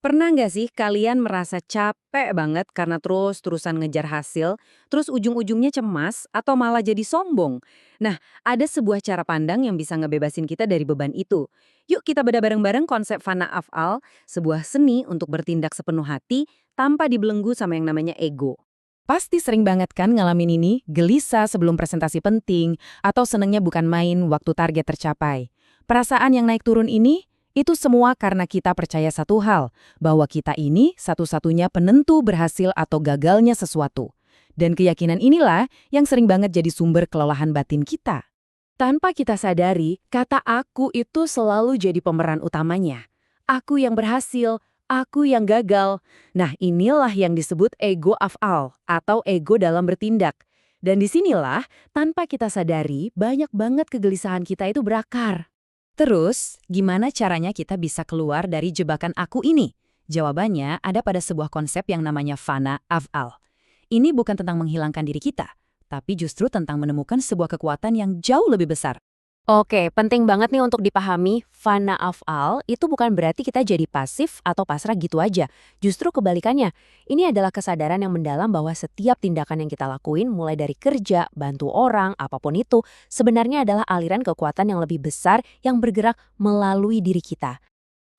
Pernah nggak sih kalian merasa capek banget karena terus-terusan ngejar hasil, terus ujung-ujungnya cemas atau malah jadi sombong? Nah, ada sebuah cara pandang yang bisa ngebebasin kita dari beban itu. Yuk kita bedah bareng-bareng konsep fana af'al, sebuah seni untuk bertindak sepenuh hati tanpa dibelenggu sama yang namanya ego. Pasti sering banget kan ngalamin ini, gelisah sebelum presentasi penting, atau senengnya bukan main waktu target tercapai. Perasaan yang naik turun ini, itu semua karena kita percaya satu hal, bahwa kita ini satu-satunya penentu berhasil atau gagalnya sesuatu. Dan keyakinan inilah yang sering banget jadi sumber kelelahan batin kita. Tanpa kita sadari, kata aku itu selalu jadi pemeran utamanya. Aku yang berhasil, aku yang gagal. Nah, inilah yang disebut ego af'al atau ego dalam bertindak. Dan disinilah, tanpa kita sadari, banyak banget kegelisahan kita itu berakar. Terus, gimana caranya kita bisa keluar dari jebakan aku ini? Jawabannya ada pada sebuah konsep yang namanya fana af'al. Ini bukan tentang menghilangkan diri kita, tapi justru tentang menemukan sebuah kekuatan yang jauh lebih besar. Oke, penting banget nih untuk dipahami, fana af'al itu bukan berarti kita jadi pasif atau pasrah gitu aja. Justru kebalikannya, ini adalah kesadaran yang mendalam bahwa setiap tindakan yang kita lakuin, mulai dari kerja, bantu orang, apapun itu, sebenarnya adalah aliran kekuatan yang lebih besar yang bergerak melalui diri kita.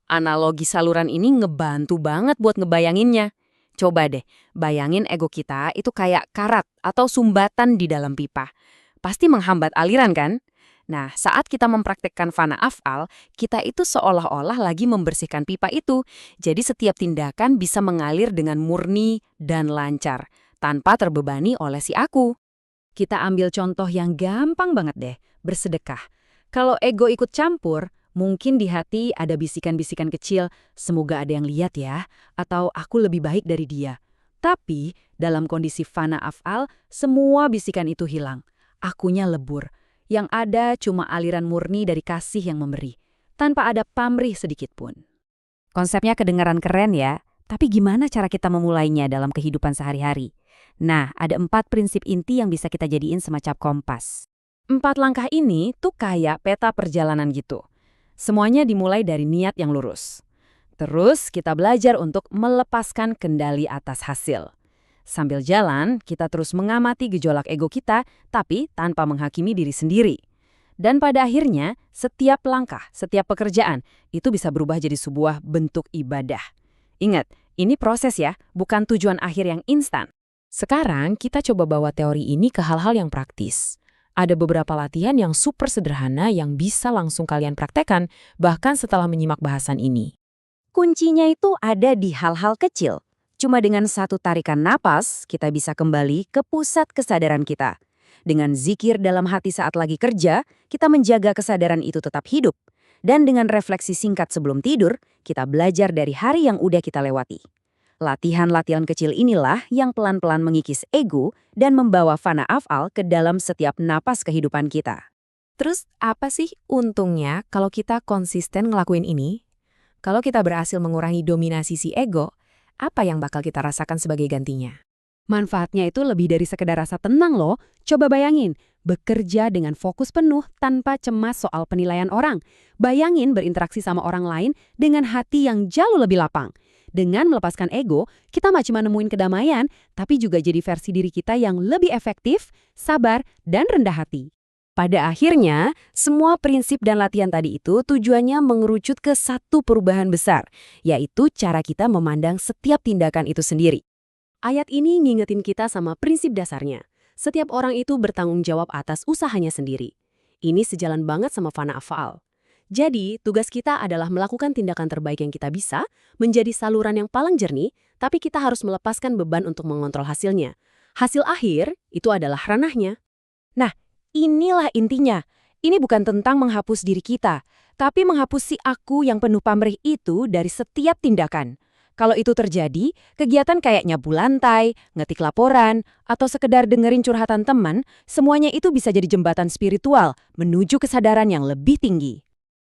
Analogi saluran ini ngebantu banget buat ngebayanginnya. Coba deh, bayangin ego kita itu kayak karat atau sumbatan di dalam pipa. Pasti menghambat aliran kan? Nah, saat kita mempraktekkan fana af'al, kita itu seolah-olah lagi membersihkan pipa itu. Jadi setiap tindakan bisa mengalir dengan murni dan lancar, tanpa terbebani oleh si aku. Kita ambil contoh yang gampang banget deh, bersedekah. Kalau ego ikut campur, mungkin di hati ada bisikan-bisikan kecil, semoga ada yang lihat ya, atau aku lebih baik dari dia. Tapi, dalam kondisi fana af'al, semua bisikan itu hilang. Akunya lebur. Yang ada cuma aliran murni dari kasih yang memberi, tanpa ada pamrih sedikit pun. Konsepnya kedengaran keren ya, tapi gimana cara kita memulainya dalam kehidupan sehari-hari? Nah, ada 4 prinsip inti yang bisa kita jadiin semacam kompas. 4 langkah ini tuh kayak peta perjalanan gitu. Semuanya dimulai dari niat yang lurus. Terus kita belajar untuk melepaskan kendali atas hasil. Sambil jalan, kita terus mengamati gejolak ego kita, tapi tanpa menghakimi diri sendiri. Dan pada akhirnya, setiap langkah, setiap pekerjaan, itu bisa berubah jadi sebuah bentuk ibadah. Ingat, ini proses ya, bukan tujuan akhir yang instan. Sekarang, kita coba bawa teori ini ke hal-hal yang praktis. Ada beberapa latihan yang super sederhana yang bisa langsung kalian praktekkan, bahkan setelah menyimak bahasan ini. Kuncinya itu ada di hal-hal kecil. Cuma dengan satu tarikan napas, kita bisa kembali ke pusat kesadaran kita. Dengan zikir dalam hati saat lagi kerja, kita menjaga kesadaran itu tetap hidup. Dan dengan refleksi singkat sebelum tidur, kita belajar dari hari yang udah kita lewati. Latihan-latihan kecil inilah yang pelan-pelan mengikis ego dan membawa fana af'al ke dalam setiap napas kehidupan kita. Terus apa sih untungnya kalau kita konsisten ngelakuin ini? Kalau kita berhasil mengurangi dominasi si ego, apa yang bakal kita rasakan sebagai gantinya? Manfaatnya itu lebih dari sekedar rasa tenang loh. Coba bayangin, bekerja dengan fokus penuh tanpa cemas soal penilaian orang. Bayangin berinteraksi sama orang lain dengan hati yang jauh lebih lapang. Dengan melepaskan ego, kita nggak cuma nemuin kedamaian, tapi juga jadi versi diri kita yang lebih efektif, sabar, dan rendah hati. Pada akhirnya, semua prinsip dan latihan tadi itu tujuannya mengerucut ke satu perubahan besar, yaitu cara kita memandang setiap tindakan itu sendiri. Ayat ini ngingetin kita sama prinsip dasarnya. Setiap orang itu bertanggung jawab atas usahanya sendiri. Ini sejalan banget sama fana af'al. Jadi, tugas kita adalah melakukan tindakan terbaik yang kita bisa, menjadi saluran yang paling jernih, tapi kita harus melepaskan beban untuk mengontrol hasilnya. Hasil akhir, itu adalah ranahnya. Nah, inilah intinya. Ini bukan tentang menghapus diri kita, tapi menghapus si aku yang penuh pamrih itu dari setiap tindakan. Kalau itu terjadi, kegiatan kayak nyapu lantai, ngetik laporan, atau sekedar dengerin curhatan teman, semuanya itu bisa jadi jembatan spiritual menuju kesadaran yang lebih tinggi.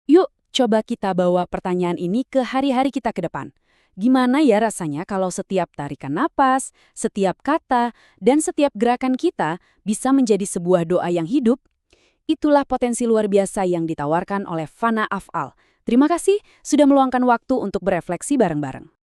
Yuk, coba kita bawa pertanyaan ini ke hari-hari kita ke depan. Gimana ya rasanya kalau setiap tarikan napas, setiap kata, dan setiap gerakan kita bisa menjadi sebuah doa yang hidup? Itulah potensi luar biasa yang ditawarkan oleh fana af'al. Terima kasih sudah meluangkan waktu untuk berefleksi bareng-bareng.